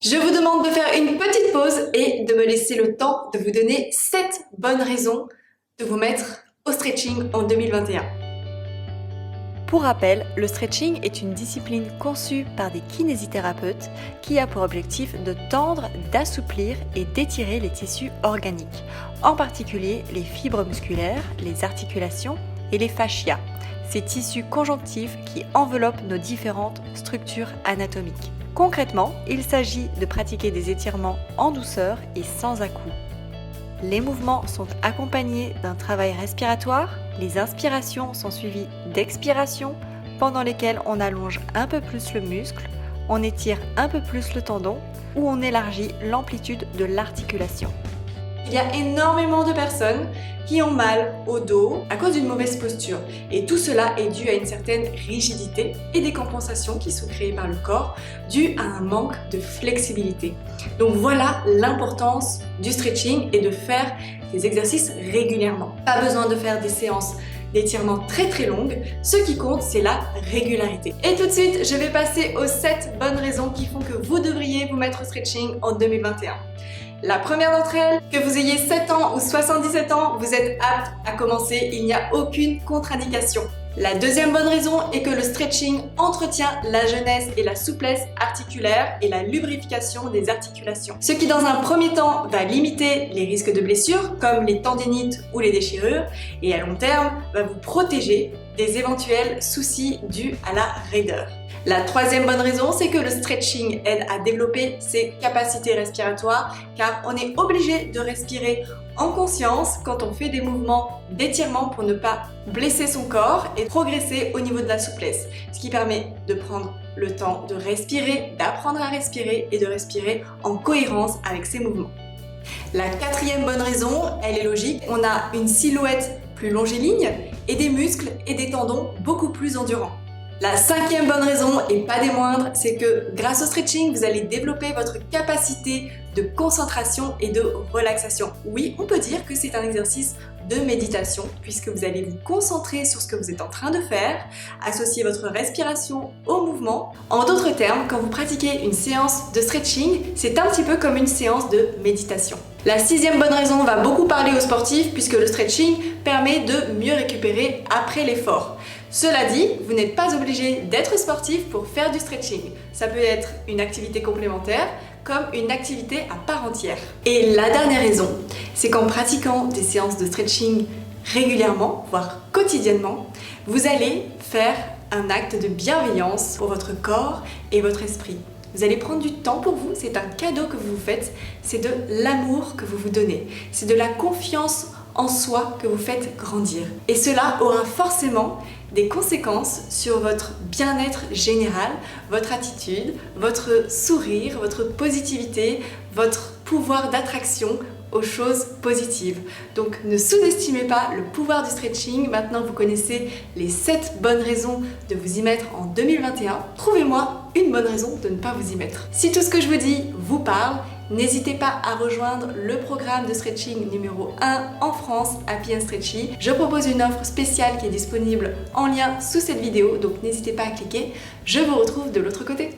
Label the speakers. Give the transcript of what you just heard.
Speaker 1: Je vous demande de faire une petite pause et de me laisser le temps de vous donner 7 bonnes raisons de vous mettre au stretching en 2021.
Speaker 2: Pour rappel, le stretching est une discipline conçue par des kinésithérapeutes qui a pour objectif de tendre, d'assouplir et d'étirer les tissus organiques, en particulier les fibres musculaires, les articulations et les fascias, ces tissus conjonctifs qui enveloppent nos différentes structures anatomiques. Concrètement, il s'agit de pratiquer des étirements en douceur et sans à-coups. Les mouvements sont accompagnés d'un travail respiratoire, les inspirations sont suivies d'expirations pendant lesquelles on allonge un peu plus le muscle, on étire un peu plus le tendon ou on élargit l'amplitude de l'articulation.
Speaker 1: Il y a énormément de personnes qui ont mal au dos à cause d'une mauvaise posture et tout cela est dû à une certaine rigidité et des compensations qui sont créées par le corps dues à un manque de flexibilité. Donc voilà l'importance du stretching et de faire des exercices régulièrement. Pas besoin de faire des séances d'étirement très longues, ce qui compte c'est la régularité. Et tout de suite, je vais passer aux 7 bonnes raisons qui font que vous devriez vous mettre au stretching en 2021. La première d'entre elles, que vous ayez 7 ans ou 77 ans, vous êtes apte à commencer, il n'y a aucune contre-indication. La deuxième bonne raison est que le stretching entretient la jeunesse et la souplesse articulaire et la lubrification des articulations. Ce qui dans un premier temps va limiter les risques de blessures comme les tendinites ou les déchirures et à long terme va vous protéger des éventuels soucis dus à la raideur. La troisième bonne raison, c'est que le stretching aide à développer ses capacités respiratoires car on est obligé de respirer en conscience quand on fait des mouvements d'étirement pour ne pas blesser son corps et progresser au niveau de la souplesse, ce qui permet de prendre le temps de respirer, d'apprendre à respirer et de respirer en cohérence avec ses mouvements. La quatrième bonne raison, elle est logique, on a une silhouette plus longiligne et des muscles et des tendons beaucoup plus endurants. La cinquième bonne raison, et pas des moindres, c'est que grâce au stretching, vous allez développer votre capacité de concentration et de relaxation. Oui, on peut dire que c'est un exercice de méditation puisque vous allez vous concentrer sur ce que vous êtes en train de faire, associer votre respiration au mouvement. En d'autres termes, quand vous pratiquez une séance de stretching, c'est un petit peu comme une séance de méditation. La sixième bonne raison va beaucoup parler aux sportifs puisque le stretching permet de mieux récupérer après l'effort. Cela dit, vous n'êtes pas obligé d'être sportif pour faire du stretching. Ça peut être une activité complémentaire comme une activité à part entière. Et la dernière raison, c'est qu'en pratiquant des séances de stretching régulièrement, voire quotidiennement, vous allez faire un acte de bienveillance pour votre corps et votre esprit. Vous allez prendre du temps pour vous, c'est un cadeau que vous vous faites, c'est de l'amour que vous vous donnez, c'est de la confiance en soi que vous faites grandir. Et cela aura forcément des conséquences sur votre bien-être général, votre attitude, votre sourire, votre positivité, votre pouvoir d'attraction aux choses positives. Donc ne sous-estimez pas le pouvoir du stretching. Maintenant vous connaissez les 7 bonnes raisons de vous y mettre en 2021. Trouvez-moi une bonne raison de ne pas vous y mettre. Si tout ce que je vous dis vous parle, n'hésitez pas à rejoindre le programme de stretching numéro 1 en France, Happy and Stretchy. Je propose une offre spéciale qui est disponible en lien sous cette vidéo, donc n'hésitez pas à cliquer. Je vous retrouve de l'autre côté.